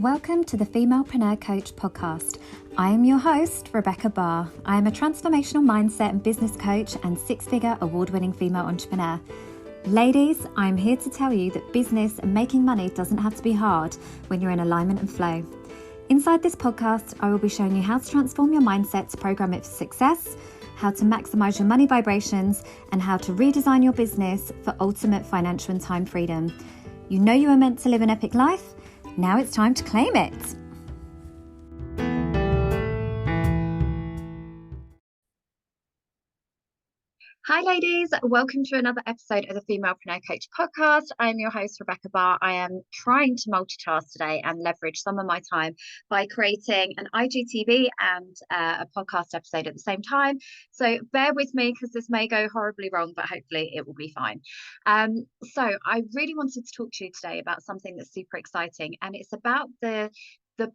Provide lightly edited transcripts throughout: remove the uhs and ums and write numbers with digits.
Welcome to the Femalepreneur Coach podcast. I am your host, Rebecca Barr. I am a transformational mindset and business coach and six-figure award-winning female entrepreneur. Ladies, I'm here to tell you that business and making money doesn't have to be hard when you're in alignment and flow. Inside this podcast, I will be showing you how to transform your mindset to program it for success, how to maximize your money vibrations, and how to redesign your business for ultimate financial and time freedom. You know you are meant to live an epic life. Now it's time to claim it. Hi ladies, welcome to another episode of the Femalepreneur Coach podcast. I am your host, Rebecca Barr. I am trying to multitask today and leverage some of my time by creating an IGTV and a podcast episode at the same time. So bear with me because this may go horribly wrong, but hopefully it will be fine. So I really wanted to talk to you today about something that's super exciting, and it's about the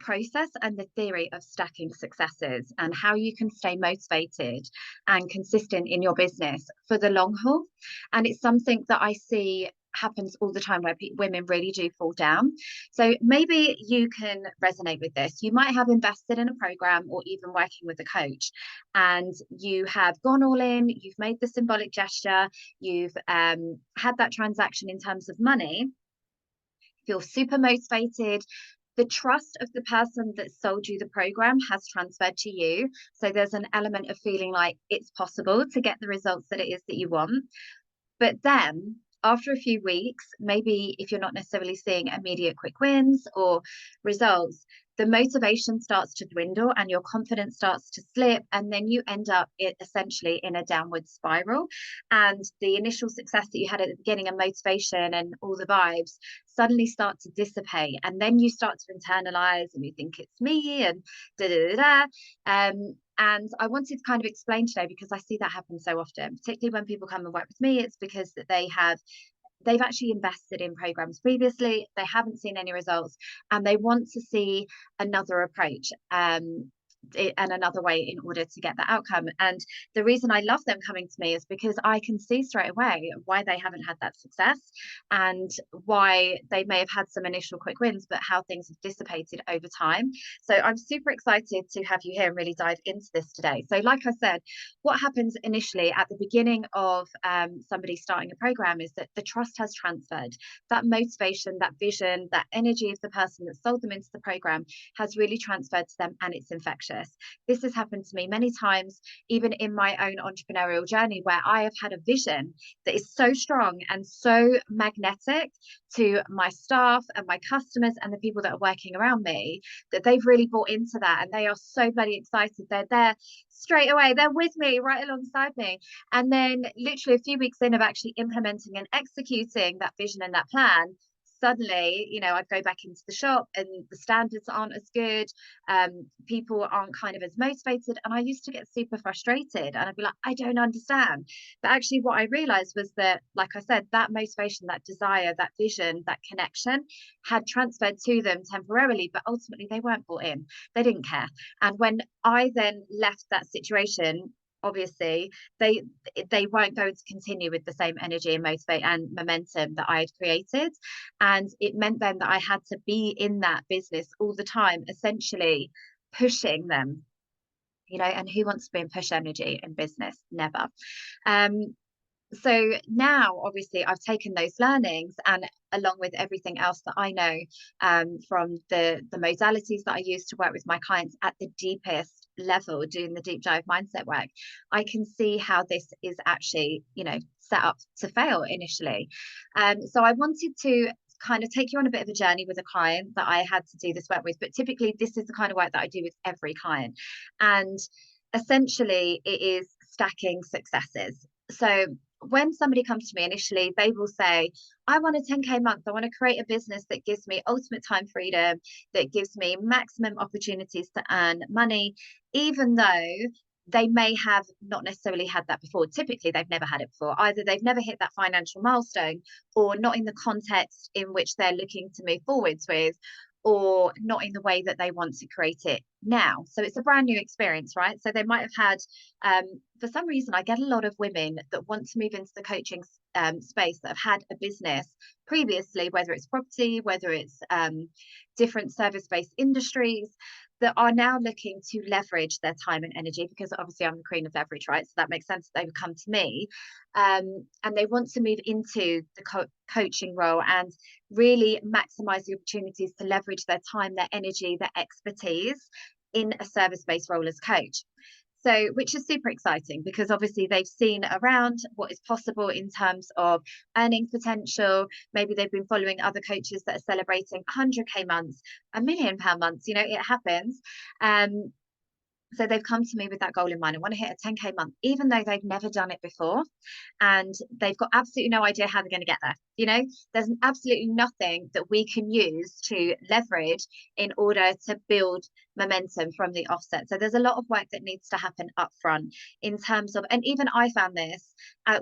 process and the theory of stacking successes and how you can stay motivated and consistent in your business for the long haul. And it's something that I see happens all the time where women really do fall down. So maybe you can resonate with this. You might have invested in a program or even working with a coach, and you have gone all in, you've made the symbolic gesture, you've had that transaction in terms of money, feel super motivated. The trust of the person that sold you the program has transferred to you. So there's an element of feeling like it's possible to get the results that it is that you want. But then after a few weeks, maybe if you're not necessarily seeing immediate quick wins or results, the motivation starts to dwindle and your confidence starts to slip, and then you end up essentially in a downward spiral. And the initial success that you had at the beginning and motivation and all the vibes suddenly start to dissipate, and then you start to internalize and you think it's me and and I wanted to kind of explain today, because I see that happen so often, particularly when people come and work with me. It's because that they've actually invested in programs previously, they haven't seen any results, and they want to see another approach and another way in order to get that outcome. And the reason I love them coming to me is because I can see straight away why they haven't had that success and why they may have had some initial quick wins, but how things have dissipated over time. So I'm super excited to have you here and really dive into this today. So like I said, what happens initially at the beginning of somebody starting a program is that the trust has transferred. That motivation, that vision, that energy of the person that sold them into the program has really transferred to them, and it's infectious. This has happened to me many times, even in my own entrepreneurial journey, where I have had a vision that is so strong and so magnetic to my staff and my customers and the people that are working around me, that they've really bought into that, and they are so bloody excited. They're there straight away, they're with me, right alongside me. And then literally a few weeks in of actually implementing and executing that vision and that plan, suddenly, I'd go back into the shop and the standards aren't as good. People aren't kind of as motivated. And I used to get super frustrated and I'd be like, I don't understand. But actually what I realized was that, like I said, that motivation, that desire, that vision, that connection had transferred to them temporarily, but ultimately they weren't bought in. They didn't care. And when I then left that situation, obviously they weren't going to continue with the same energy and motivate and momentum that I had created. And it meant then that I had to be in that business all the time, essentially pushing them, and who wants to be in push energy in business? Never. So now obviously I've taken those learnings, and along with everything else that I know from the modalities that I use to work with my clients at the deepest level, doing the deep dive mindset work, I can see how this is actually, set up to fail initially. So I wanted to kind of take you on a bit of a journey with a client that I had to do this work with, but typically this is the kind of work that I do with every client. And essentially it is stacking successes. So when somebody comes to me initially, they will say, I want a 10K month. I want to create a business that gives me ultimate time freedom, that gives me maximum opportunities to earn money, even though they may have not necessarily had that before. Typically, they've never had it before. Either they've never hit that financial milestone, or not in the context in which they're looking to move forwards with, or not in the way that they want to create it now. So it's a brand new experience, right? So they might have had, for some reason, I get a lot of women that want to move into the coaching space that have had a business previously, whether it's property, whether it's different service-based industries, that are now looking to leverage their time and energy, because obviously I'm the queen of leverage, right? So that makes sense that they would come to me, and they want to move into the coaching role and really maximize the opportunities to leverage their time, their energy, their expertise in a service-based role as coach. So, which is super exciting, because obviously they've seen around what is possible in terms of earning potential. Maybe they've been following other coaches that are celebrating 100K months, £1 million months, it happens. So they've come to me with that goal in mind. I want to hit a 10K month, even though they've never done it before. And they've got absolutely no idea how they're going to get there. There's absolutely nothing that we can use to leverage in order to build momentum from the offset. So there's a lot of work that needs to happen up front in terms of, and even I found this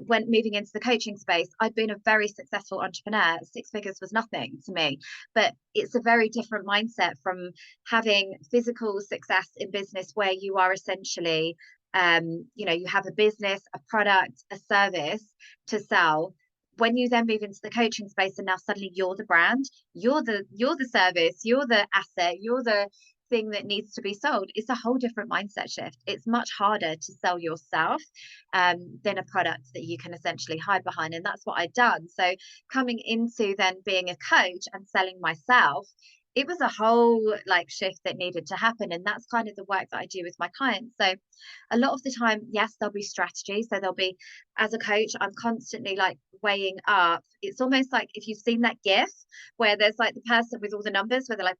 when moving into the coaching space. I'd been a very successful entrepreneur. 6 figures was nothing to me, but it's a very different mindset from having physical success in business, where you are essentially, you have a business, a product, a service to sell. When you then move into the coaching space, and now suddenly you're the brand, you're the service, you're the asset, you're the thing that needs to be sold. It's a whole different mindset shift. It's much harder to sell yourself than a product that you can essentially hide behind. And that's what I'd done. So coming into then being a coach and selling myself, it was a whole shift that needed to happen. And that's kind of the work that I do with my clients. So a lot of the time, yes, there'll be strategy. So there'll be, as a coach, I'm constantly weighing up. It's almost like, if you've seen that GIF where there's the person with all the numbers, where they're like,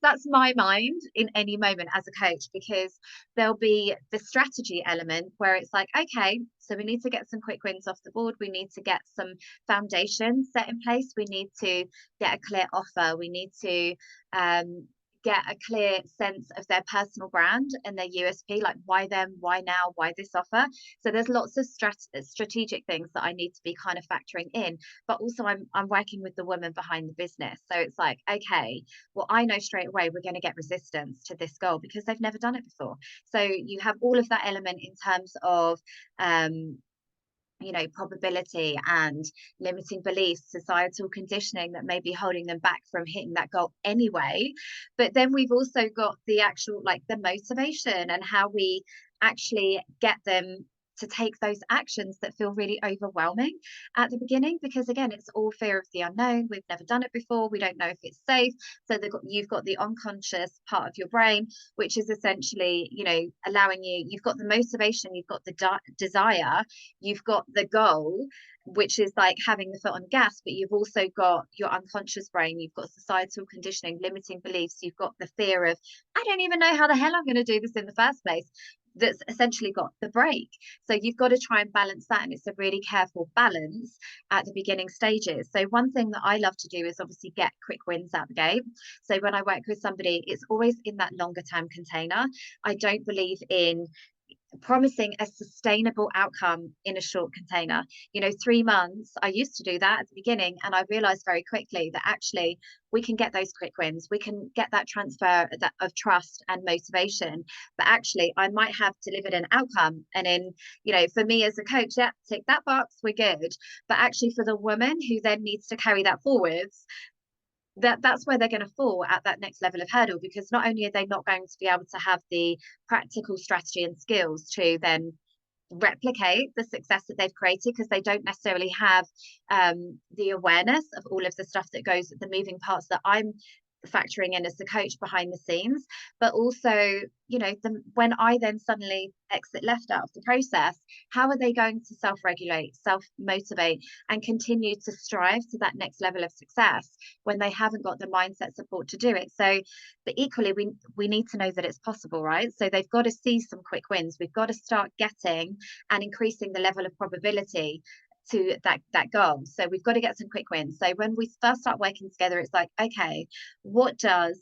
that's my mind in any moment as a coach, because there'll be the strategy element where it's okay, so we need to get some quick wins off the board. We need to get some foundations set in place. We need to get a clear offer. We need to get a clear sense of their personal brand and their USP, why them, why now, why this offer. So there's lots of strategic things that I need to be kind of factoring in, but also I'm working with the woman behind the business. So it's okay, well, I know straight away we're going to get resistance to this goal because they've never done it before. So you have all of that element in terms of probability and limiting beliefs, societal conditioning that may be holding them back from hitting that goal anyway. But then we've also got the actual, the motivation and how we actually get them to take those actions that feel really overwhelming at the beginning, because again, it's all fear of the unknown. We've never done it before. We don't know if it's safe. So you've got the unconscious part of your brain, which is essentially, allowing you've got the motivation, you've got the desire, you've got the goal, which is having the foot on gas, but you've also got your unconscious brain, you've got societal conditioning, limiting beliefs, you've got the fear of, I don't even know how the hell I'm going to do this in the first place, that's essentially got the break. So you've got to try and balance that, and it's a really careful balance at the beginning stages. So one thing that I love to do is obviously get quick wins out the gate. So when I work with somebody, it's always in that longer term container. I don't believe in promising a sustainable outcome in a short container. 3 months, I used to do that at the beginning, and I realized very quickly that actually we can get those quick wins, we can get that transfer of trust and motivation, but actually I might have delivered an outcome, and in for me as a coach, yeah, tick that box, we're good. But actually for the woman who then needs to carry that forwards, that's where they're going to fall at that next level of hurdle, because not only are they not going to be able to have the practical strategy and skills to then replicate the success that they've created, because they don't necessarily have the awareness of all of the stuff that goes, the moving parts that I'm factoring in as the coach behind the scenes. But also, when I then suddenly exit left out of the process, how are they going to self-regulate, self-motivate, and continue to strive to that next level of success when they haven't got the mindset support to do it? So, but equally, we need to know that it's possible, right? So they've got to see some quick wins. We've got to start getting and increasing the level of probability to that goal. So we've got to get some quick wins. So when we first start working together, it's okay, what does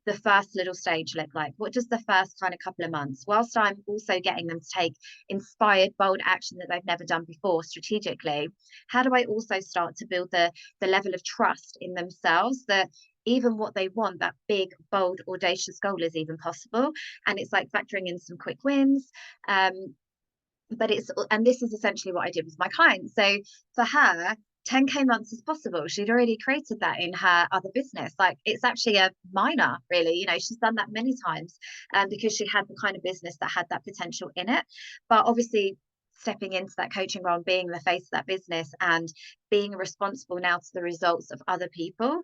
the first little stage look like? What does the first kind of couple of months, whilst I'm also getting them to take inspired, bold action that they've never done before strategically, how do I also start to build the level of trust in themselves that even what they want, that big, bold, audacious goal, is even possible? And it's factoring in some quick wins. but and this is essentially what I did with my client. So for her, 10K months is possible. She'd already created that in her other business. Like, it's actually a minor, really. She's done that many times, because she had the kind of business that had that potential in it. But obviously, stepping into that coaching role and being the face of that business and being responsible now to the results of other people,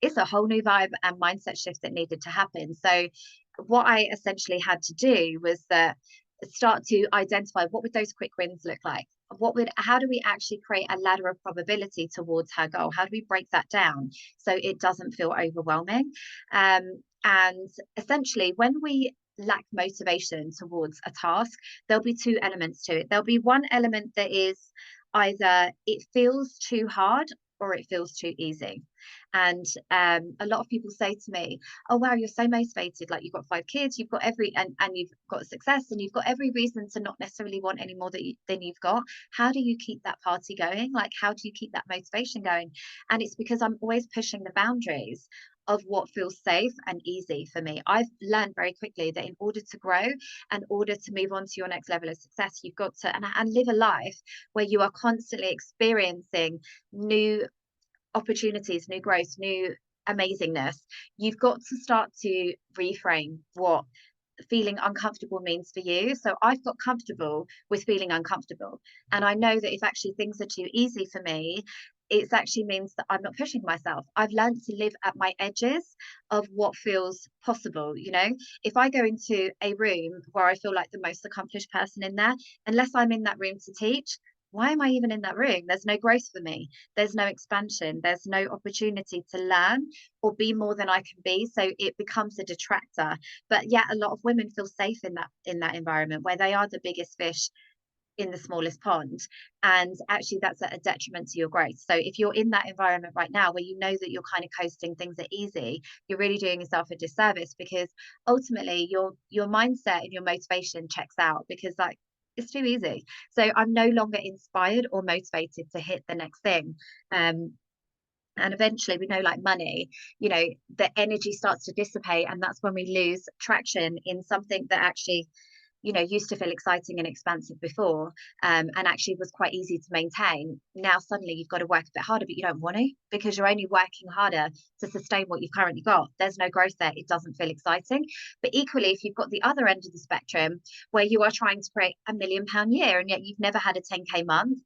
it's a whole new vibe and mindset shift that needed to happen. So what I essentially had to do was that start to identify, what would those quick wins look like? How do we actually create a ladder of probability towards her goal? How do we break that down so it doesn't feel overwhelming? And essentially, when we lack motivation towards a task, there'll be two elements to it. There'll be one element that is either it feels too hard or it feels too easy. And a lot of people say to me, oh wow, you're so motivated, like you've got 5 kids, you've got and you've got success, and you've got every reason to not necessarily want any more than you've got. How do you keep that party going? Like, how do you keep that motivation going? And it's because I'm always pushing the boundaries of what feels safe and easy for me. I've learned very quickly that in order to grow, in order to move on to your next level of success, you've got to and live a life where you are constantly experiencing new opportunities, new growth, new amazingness. You've got to start to reframe what feeling uncomfortable means for you. So I've got comfortable with feeling uncomfortable. And I know that if actually things are too easy for me, it actually means that I'm not pushing myself. I've learned to live at my edges of what feels possible. If I go into a room where I feel like the most accomplished person in there, unless I'm in that room to teach, why am I even in that room? There's no growth for me. There's no expansion. There's no opportunity to learn or be more than I can be. So it becomes a detractor. But yet a lot of women feel safe in that environment where they are the biggest fish in the smallest pond. And actually that's a detriment to your growth. So if you're in that environment right now where you know that you're kind of coasting, things are easy, you're really doing yourself a disservice, because ultimately your mindset and your motivation checks out, because like, it's too easy. So I'm no longer inspired or motivated to hit the next thing. And eventually, we know, like money, the energy starts to dissipate, and that's when we lose traction in something that actually used to feel exciting and expansive before, and actually was quite easy to maintain. Now suddenly you've got to work a bit harder, but you don't want to, because you're only working harder to sustain what you've currently got. There's no growth there. It doesn't feel exciting. But equally, if you've got the other end of the spectrum where you are trying to create £1 million year and yet you've never had a 10K month,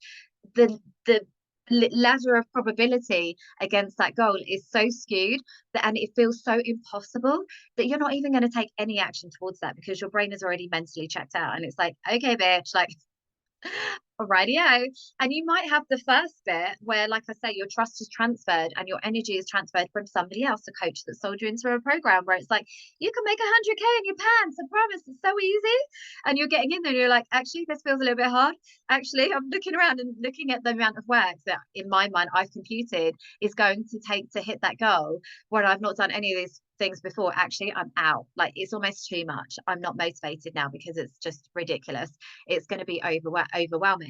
the ladder of probability against that goal is so skewed and it feels so impossible that you're not even going to take any action towards that, because your brain is already mentally checked out and it's like, okay bitch, like rightio. And you might have the first bit where, like I say, your trust is transferred and your energy is transferred from somebody else, a coach that sold you into a program where it's like, you can make 100K in your pants, I promise, it's so easy. And you're getting in there and you're like, actually, this feels a little bit hard. Actually, I'm looking around and looking at the amount of work that in my mind I've computed is going to take to hit that goal, where I've not done any of these things before. Actually, I'm out. Like, it's almost too much. I'm not motivated now because it's just ridiculous. It's going to be overwhelming.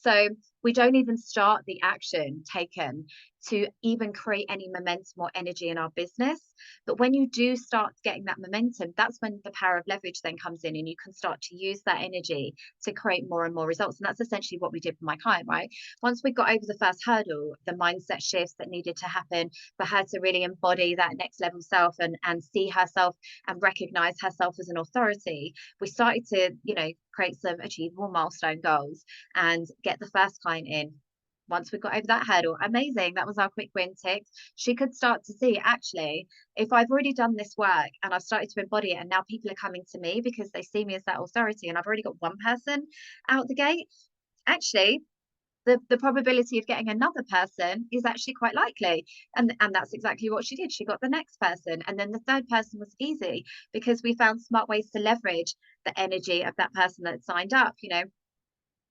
So we don't even start the action taken to even create any momentum or energy in our business. But when you do start getting that momentum, that's when the power of leverage then comes in, and you can start to use that energy to create more and more results. And that's essentially what we did for my client, right? Once we got over the first hurdle, the mindset shifts that needed to happen for her to really embody that next level self and see herself and recognize herself as an authority, we started to, create some achievable milestone goals and get the first client in. Once we got over that hurdle, amazing, that was our quick win tick. She could start to see, actually, if I've already done this work and I've started to embody it, and now people are coming to me because they see me as that authority, and I've already got one person out the gate, actually the probability of getting another person is actually quite likely. And that's exactly what she did. She got the next person, and then the third person was easy because we found smart ways to leverage the energy of that person that signed up.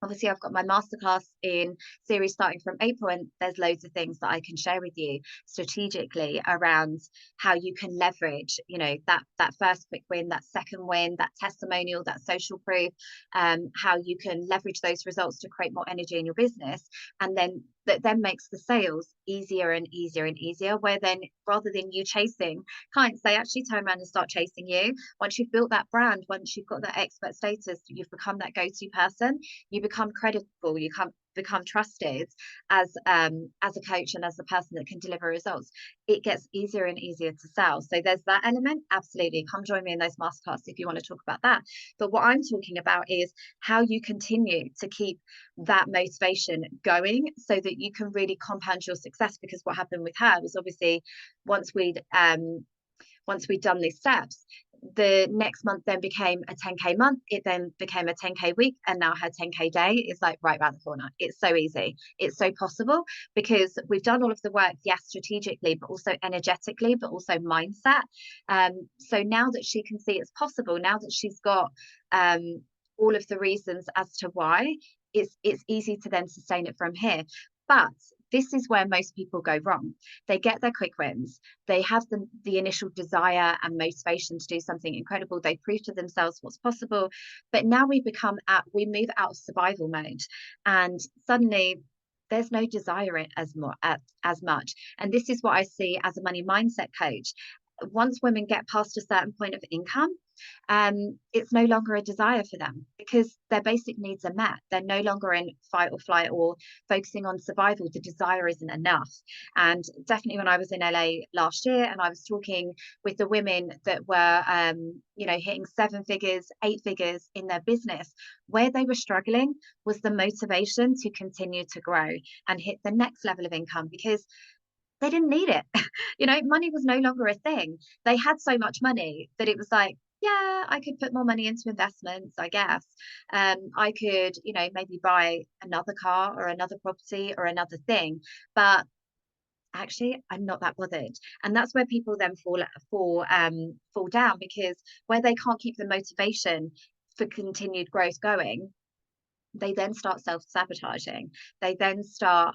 Obviously I've got my masterclass in series starting from April, and there's loads of things that I can share with you strategically around how you can leverage, that first quick win, that second win, that testimonial, that social proof, how you can leverage those results to create more energy in your business, and then that then makes the sales easier and easier and easier, where then rather than you chasing clients, they actually turn around and start chasing you. Once you've built that brand, once you've got that expert status, you've become that go-to person, you become credible, you become trusted as a coach and as the person that can deliver results. It gets easier and easier to sell. So there's that element. Absolutely, come join me in those masterclasses if you want to talk about that. But what I'm talking about is how you continue to keep that motivation going so that you can really compound your success. Because what happened with her was, obviously, once we'd done these steps, the next month then became a 10K month. It then became a 10K week, and now her 10K day is like right around the corner. It's so easy. It's so possible because we've done all of the work, yes, strategically, but also energetically, but also mindset. So now that she can see it's possible, now that she's got all of the reasons as to why, it's easy to then sustain it from here. But this is where most people go wrong. They get their quick wins. They have the initial desire and motivation to do something incredible. They prove to themselves what's possible. But now we move out of survival mode, and suddenly there's no desire as much. And this is what I see as a money mindset coach. Once women get past a certain point of income, it's no longer a desire for them because their basic needs are met. They're no longer in fight or flight or focusing on survival. The desire isn't enough. And definitely when I was in LA last year and I was talking with the women that were, hitting 7 figures, 8 figures in their business, where they were struggling was the motivation to continue to grow and hit the next level of income, because they didn't need it. Money was no longer a thing. They had so much money that it was like, yeah, I could put more money into investments, I guess. I could, maybe buy another car or another property or another thing. But actually, I'm not that bothered. And that's where people then fall down, because where they can't keep the motivation for continued growth going, they then start self-sabotaging. They then start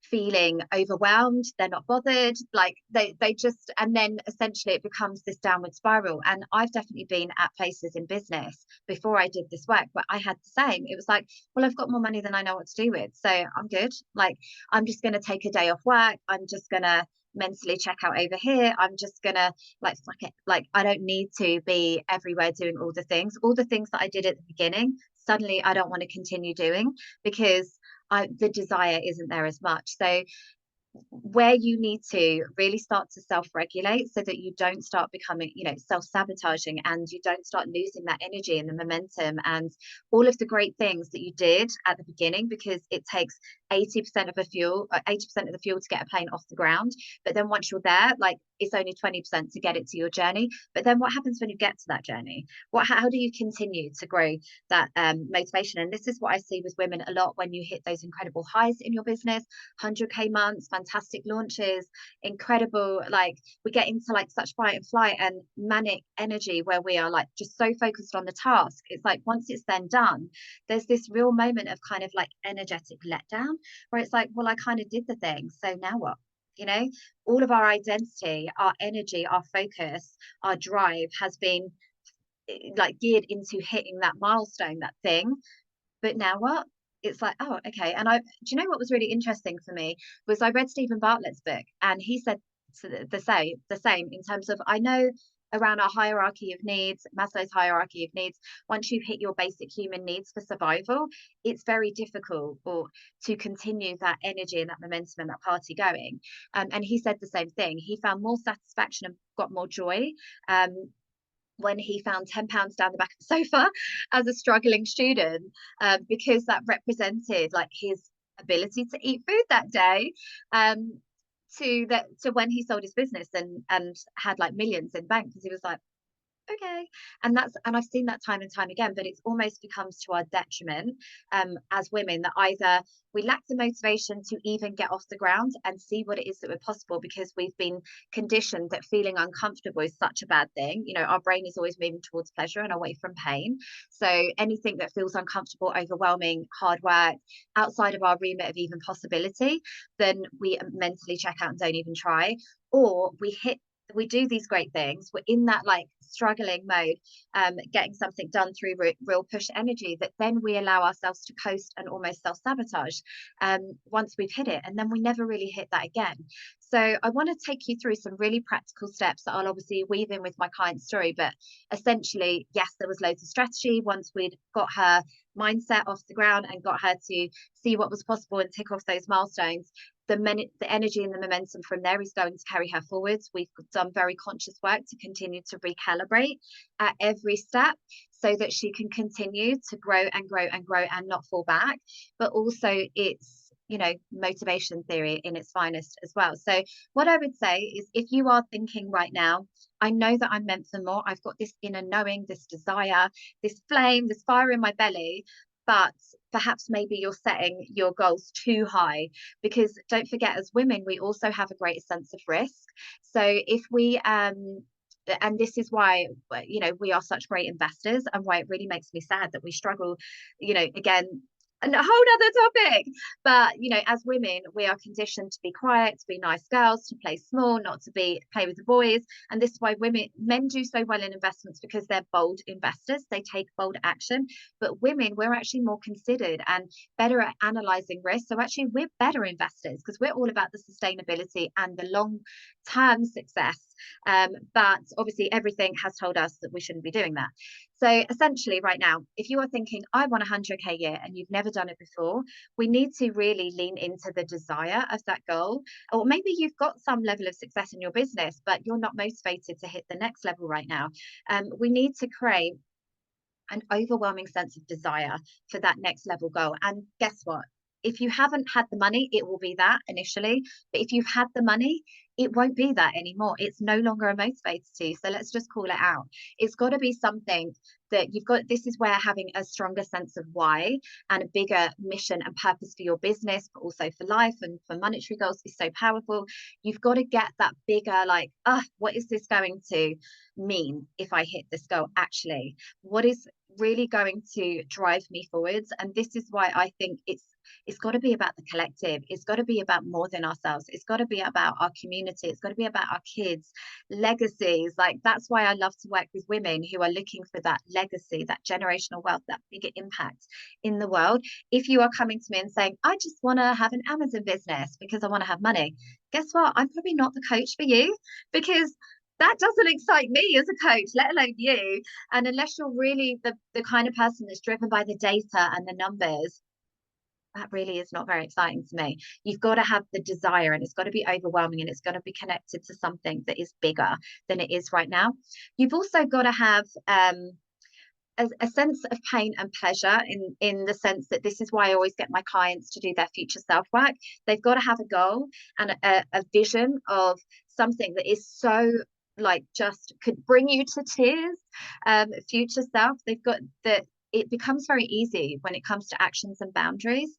feeling overwhelmed. They're not bothered, like they just, and then essentially it becomes this downward spiral. And I've definitely been at places in business before I did this work where I had the same. It was like, well, I've got more money than I know what to do with, so I'm good. Like, I'm just going to take a day off work. I'm just going to mentally check out over here. I'm just gonna, like, fuck it. Like, I don't need to be everywhere doing all the things that I did at the beginning. Suddenly I don't want to continue doing because the desire isn't there as much. So where you need to really start to self-regulate so that you don't start becoming, self-sabotaging, and you don't start losing that energy and the momentum and all of the great things that you did at the beginning, because it takes 80% of the fuel to get a plane off the ground. But then once you're there, like, it's only 20% to get it to your journey. But then what happens when you get to that journey? How do you continue to grow that motivation? And this is what I see with women a lot when you hit those incredible highs in your business, 100K months, fantastic launches, incredible, like, we get into like such fight and flight and manic energy where we are like just so focused on the task. It's like once it's then done, there's this real moment of kind of like energetic letdown where it's like, well, I kind of did the thing, so now what? All of our identity, our energy, our focus, our drive has been like geared into hitting that milestone, that thing. But now what? It's like, oh, okay. And do you know what was really interesting for me was I read Stephen Bartlett's book, and he said the same in terms of, I know around our hierarchy of needs, Maslow's hierarchy of needs, once you've hit your basic human needs for survival, it's very difficult to continue that energy and that momentum and that party going. And he said the same thing. He found more satisfaction and got more joy when he found £10 down the back of the sofa as a struggling student, because that represented like his ability to eat food that day, to when he sold his business and had like millions in bank, because he was like, okay. And I've seen that time and time again, but it's almost becomes to our detriment as women, that either we lack the motivation to even get off the ground and see what it is that we're possible, because we've been conditioned that feeling uncomfortable is such a bad thing. Our brain is always moving towards pleasure and away from pain. So anything that feels uncomfortable, overwhelming, hard work, outside of our remit of even possibility, then we mentally check out and don't even try. Or we hit we do these great things, we're in that like struggling mode, getting something done through real push energy, that then we allow ourselves to coast and almost self-sabotage once we've hit it, and then we never really hit that again. So I want to take you through some really practical steps that I'll obviously weave in with my client's story. But essentially, yes, there was loads of strategy once we'd got her mindset off the ground and got her to see what was possible and tick off those milestones. The energy and the momentum from there is going to carry her forwards. We've done very conscious work to continue to recalibrate at every step so that she can continue to grow and grow and grow and not fall back. But also it's, you know, motivation theory in its finest as well. So what I would say is, if you are thinking right now, I know that I'm meant for more, I've got this inner knowing, this desire, this flame, this fire in my belly, but perhaps maybe you're setting your goals too high, because don't forget, as women, we also have a greater sense of risk. So if we and this is why, you know, we are such great investors, and why it really makes me sad that we struggle, you know, again, a whole other topic. But you know, as women, we are conditioned to be quiet, to be nice girls, to play small, not to be play with the boys. And this is why men do so well in investments, because they're bold investors, they take bold action. But women, we're actually more considered and better at analyzing risk. So actually we're better investors, because we're all about the sustainability and the long term success. But obviously everything has told us that we shouldn't be doing that. So essentially right now, if you are thinking, I want 100K a year, and you've never done it before, we need to really lean into the desire of that goal. Or maybe you've got some level of success in your business, but you're not motivated to hit the next level right now. We need to create an overwhelming sense of desire for that next level goal. And guess what? If you haven't had the money, it will be that initially. But if you've had the money, it won't be that anymore. It's no longer a motivator to you. So let's just call it out. It's got to be something that you've got. This is where having a stronger sense of why and a bigger mission and purpose for your business, but also for life and for monetary goals, is so powerful. You've got to get that bigger, like, what is this going to mean if I hit this goal? Actually, what is really going to drive me forwards? And this is why I think it's got to be about the collective. It's got to be about more than ourselves. It's got to be about our community. It's got to be about our kids, legacies. Like, that's why I love to work with women who are looking for that legacy, that generational wealth, that bigger impact in the world. If you are coming to me and saying, I just want to have an Amazon business because I want to have money, guess what? I'm probably not the coach for you, because that doesn't excite me as a coach, let alone you. And unless you're really the kind of person that's driven by the data and the numbers, that really is not very exciting to me. You've got to have the desire, and it's got to be overwhelming, and it's got to be connected to something that is bigger than it is right now. You've also got to have a sense of pain and pleasure, in the sense that this is why I always get my clients to do their future self work. They've got to have a goal and a vision of something that is so, like, just could bring you to tears. Future self, they've got that. It becomes very easy when it comes to actions and boundaries,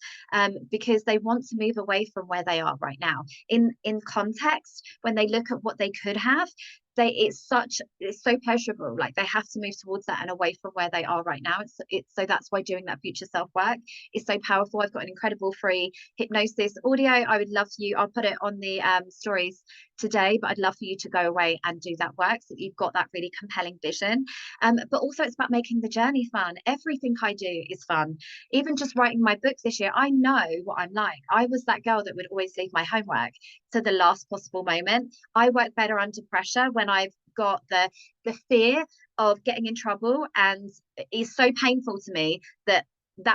because they want to move away from where they are right now. In context, when they look at what they could have, it's so pleasurable. Like, they have to move towards that and away from where they are right now. It's so that's why doing that future self work is so powerful. I've got an incredible free hypnosis audio. I would love you. I'll put it on the stories today, but I'd love for you to go away and do that work so that you've got that really compelling vision. But also, it's about making the journey fun. Everything I do is fun. Even just writing my book this year, I know what I'm like. I was that girl that would always leave my homework to the last possible moment. I work better under pressure when I've got the fear of getting in trouble, and it's so painful to me that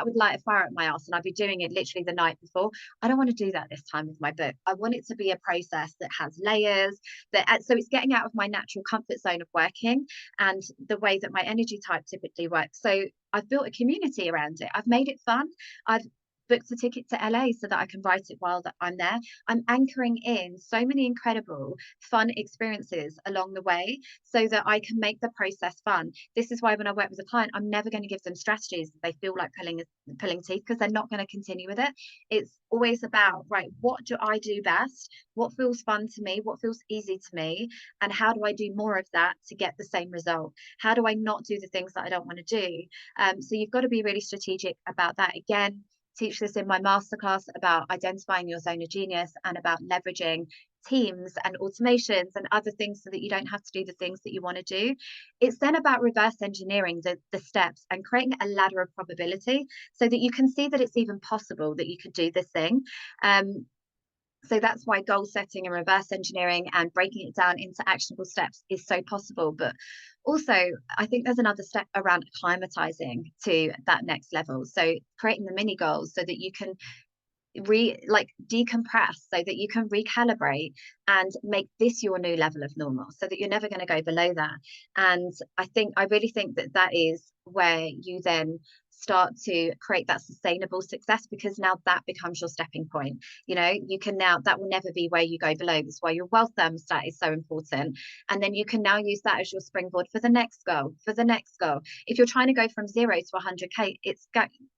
would light a fire at my ass, and I'd be doing it literally the night before. I don't want to do that this time with my book. I want it to be a process that has layers, so it's getting out of my natural comfort zone of working and the way that my energy type typically works. So I've built a community around it. I've made it fun. I've booked a ticket to LA so that I can write it while I'm there. I'm anchoring in so many incredible fun experiences along the way so that I can make the process fun. This is why when I work with a client, I'm never going to give them strategies that they feel like pulling teeth, because they're not going to continue with it. It's always about, right, what do I do best? What feels fun to me? What feels easy to me? And how do I do more of that to get the same result? How do I not do the things that I don't want to do? So you've got to be really strategic about that. Again, teach this in my masterclass about identifying your zone of genius and about leveraging teams and automations and other things so that you don't have to do the things that you want to do. It's then about reverse engineering the steps and creating a ladder of probability so that you can see that it's even possible that you could do this thing. So that's why goal setting and reverse engineering and breaking it down into actionable steps is so possible. But also, I think there's another step around acclimatizing to that next level. So creating the mini goals so that you can decompress, so that you can recalibrate and make this your new level of normal, so that you're never going to go below that. And I really think that is where you then start to create that sustainable success, because now that becomes your stepping point. You can now, that will never be where you go below. That's why your wealth thermostat is so important. And then you can now use that as your springboard for the next goal, If you're trying to go from 0 to 100k,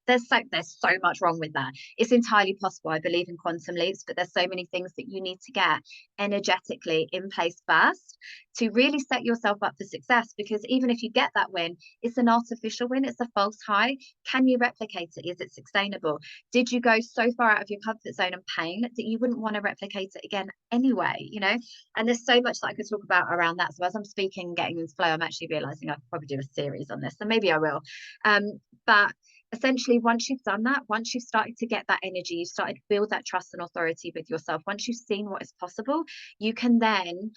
there's so much wrong with that. It's entirely possible. I believe in quantum leaps, but there's so many things that you need to get energetically in place first to really set yourself up for success. Because even if you get that win, it's an artificial win, it's a false high. Can you replicate it? Is it sustainable? Did you go so far out of your comfort zone and pain that you wouldn't want to replicate it again anyway? And there's so much that I could talk about around that. So as I'm speaking, getting into flow, I'm actually realizing I could probably do a series on this, so maybe I will. But essentially, once you've done that, once you've started to get that energy, you started to build that trust and authority with yourself, once you've seen what is possible, you can then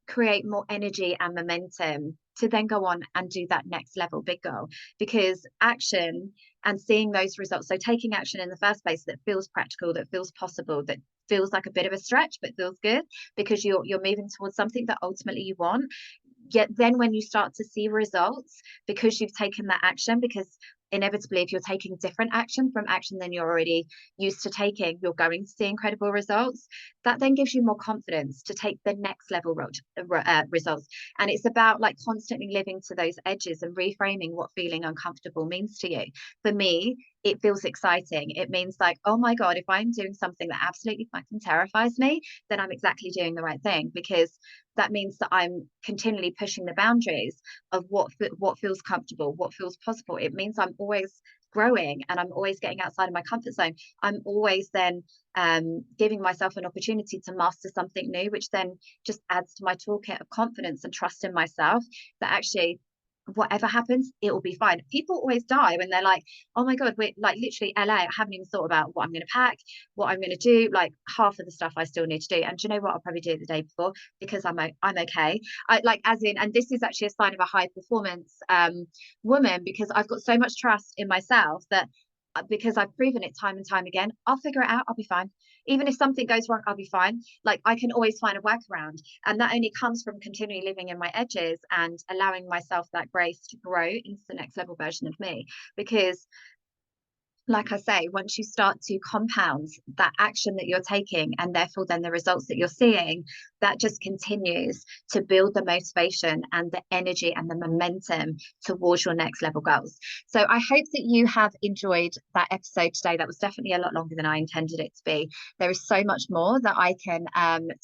create more energy and momentum to then go on and do that next level big goal. Because action and seeing those results, so taking action in the first place that feels practical, that feels possible, that feels like a bit of a stretch but feels good because you're moving towards something that ultimately you want. Yet then when you start to see results because you've taken that action, because inevitably if you're taking different action from action than you're already used to taking, you're going to see incredible results. That then gives you more confidence to take the next level results. And it's about constantly living to those edges and reframing what feeling uncomfortable means to you. For me, it feels exciting. It means oh my God, if I'm doing something that absolutely fucking terrifies me, then I'm exactly doing the right thing, because that means that I'm continually pushing the boundaries of what feels comfortable, what feels possible. It means I'm always growing and I'm always getting outside of my comfort zone. I'm always then giving myself an opportunity to master something new, which then just adds to my toolkit of confidence and trust in myself that actually whatever happens, it will be fine. People always die when they're oh my God, we're literally LA. I haven't even thought about what I'm going to pack, what I'm going to do. Half of the stuff I still need to do. And do you know what? I'll probably do it the day before because I'm okay. And this is actually a sign of a high performance woman, because I've got so much trust in myself that because I've proven it time and time again, I'll figure it out. I'll be fine. Even if something goes wrong, I'll be fine. I can always find a workaround. And that only comes from continually living in my edges and allowing myself that grace to grow into the next level version of me. Because like I say, once you start to compound that action that you're taking and therefore then the results that you're seeing, that just continues to build the motivation and the energy and the momentum towards your next level goals. So I hope that you have enjoyed that episode today. That was definitely a lot longer than I intended it to be. There is so much more that I can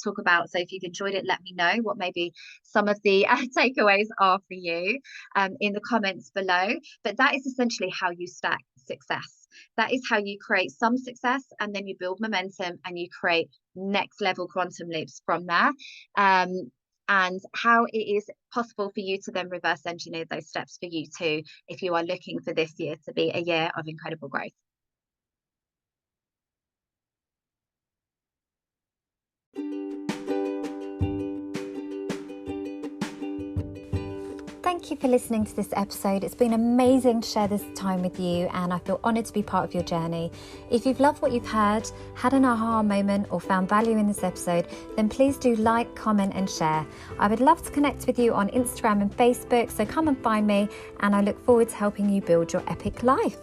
talk about. So if you've enjoyed it, let me know what maybe some of the takeaways are for you in the comments below. But that is essentially how you stack success. That is how you create some success, and then you build momentum and you create next level quantum leaps from there. And how it is possible for you to then reverse engineer those steps for you too, if you are looking for this year to be a year of incredible growth. Thank you for listening to this episode. It's been amazing to share this time with you, and I feel honoured to be part of your journey. If you've loved what you've heard, had an aha moment, or found value in this episode, then please do like, comment and share. I would love to connect with you on Instagram and Facebook, so come and find me, and I look forward to helping you build your epic life.